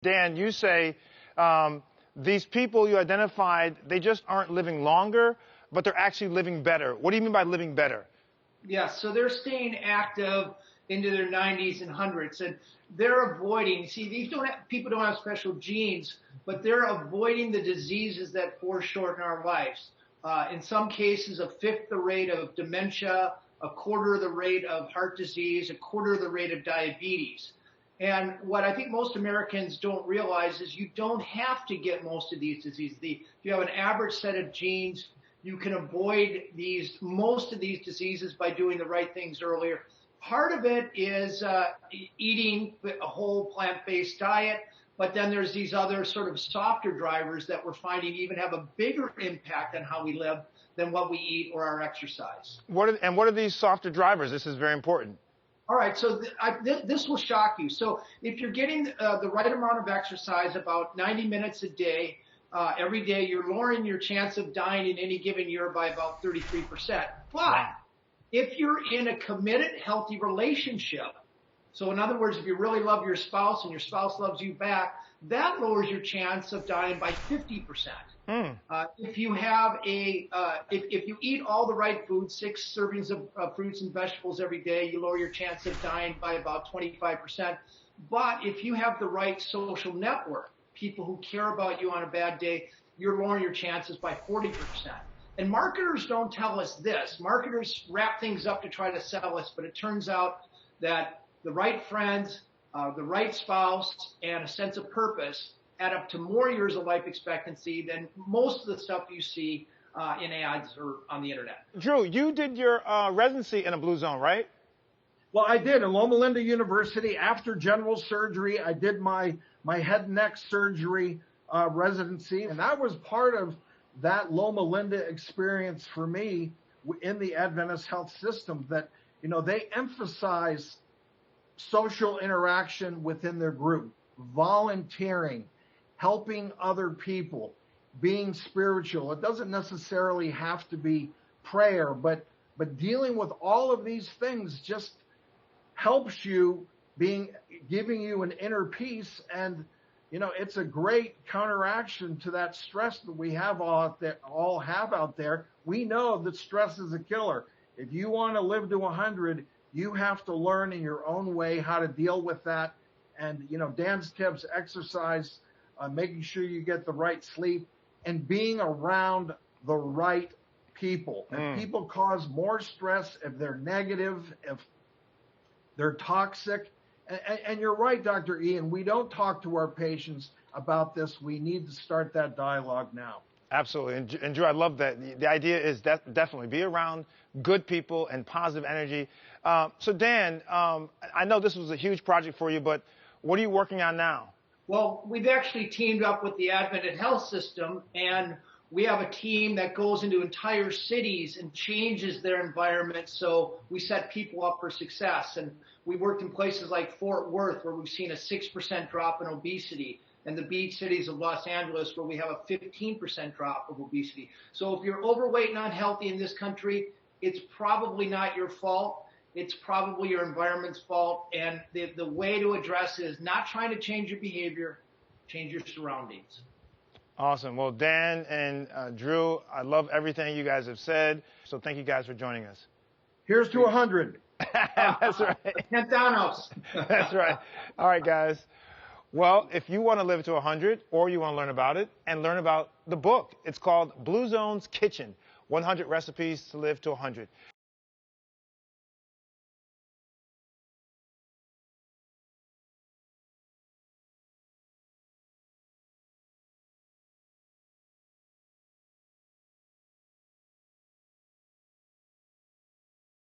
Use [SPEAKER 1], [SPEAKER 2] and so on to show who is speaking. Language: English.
[SPEAKER 1] Dan, you say these people you identified, they just aren't living longer, but they're actually living better. What do you mean by living better?
[SPEAKER 2] Yeah, so they're staying active into their 90s and 100s, and they're avoiding. See, people don't have special genes, but they're avoiding the diseases that foreshorten our lives. In some cases, a fifth the rate of dementia, a quarter of the rate of heart disease, a quarter of the rate of diabetes. And what I think most Americans don't realize is you don't have to get most of these diseases. If you have an average set of genes, you can avoid most of these diseases by doing the right things earlier. Part of it is eating a whole plant-based diet, but then there's these other sort of softer drivers that we're finding even have a bigger impact on how we live than what we eat or our exercise.
[SPEAKER 1] What are these softer drivers? This is very important.
[SPEAKER 2] All right, so this will shock you. So if you're getting the right amount of exercise, about 90 minutes a day, every day, you're lowering your chance of dying in any given year by about 33%. But if you're in a committed, healthy relationship, so in other words, if you really love your spouse and your spouse loves you back, that lowers your chance of dying by 50%. If you have if you eat all the right foods, 6 servings of fruits and vegetables every day, you lower your chance of dying by about 25%. But if you have the right social network, people who care about you on a bad day, you're lowering your chances by 40%. And marketers don't tell us this. Marketers wrap things up to try to sell us, but it turns out that the right friends, the right spouse, and a sense of purpose add up to more years of life expectancy than most of the stuff you see in ads or on the internet.
[SPEAKER 1] Drew, you did your residency in a blue zone, right?
[SPEAKER 3] Well, I did. In Loma Linda University, after general surgery, I did my head and neck surgery residency, and that was part of that Loma Linda experience for me in the Adventist health system, that, you know, they emphasize social interaction within their group, volunteering, helping other people, being spiritual. It doesn't necessarily have to be prayer, but dealing with all of these things just helps you, giving you an inner peace. And you know, it's a great counteraction to that stress that we have all have out there. We know that stress is a killer. If you want to live to 100, you have to learn in your own way how to deal with that. And, you know, Dan's tips: exercise, making sure you get the right sleep, and being around the right people. And people cause more stress if they're negative, if they're toxic. And you're right, Dr. Ian, we don't talk to our patients about this. We need to start that dialogue now.
[SPEAKER 1] Absolutely. And Drew, I love that. The idea is definitely be around good people and positive energy. So Dan, I know this was a huge project for you, but what are you working on now?
[SPEAKER 2] Well, we've actually teamed up with the Adventist health system, and we have a team that goes into entire cities and changes their environment, so we set people up for success. And we worked in places like Fort Worth, where we've seen a 6% drop in obesity, and the beach cities of Los Angeles, where we have a 15% drop of obesity. So if you're overweight and unhealthy in this country, it's probably not your fault. It's probably your environment's fault. And the way to address it is not trying to change your behavior, change your surroundings.
[SPEAKER 1] Awesome. Well, Dan and Drew, I love everything you guys have said. So thank you guys for joining us.
[SPEAKER 3] Here's to 100.
[SPEAKER 1] That's right.
[SPEAKER 2] Thanos.
[SPEAKER 1] That's right. All right, guys. Well, if you want to live to 100, or you want to learn about it and learn about the book, it's called Blue Zone's Kitchen: 100 Recipes to Live to 100.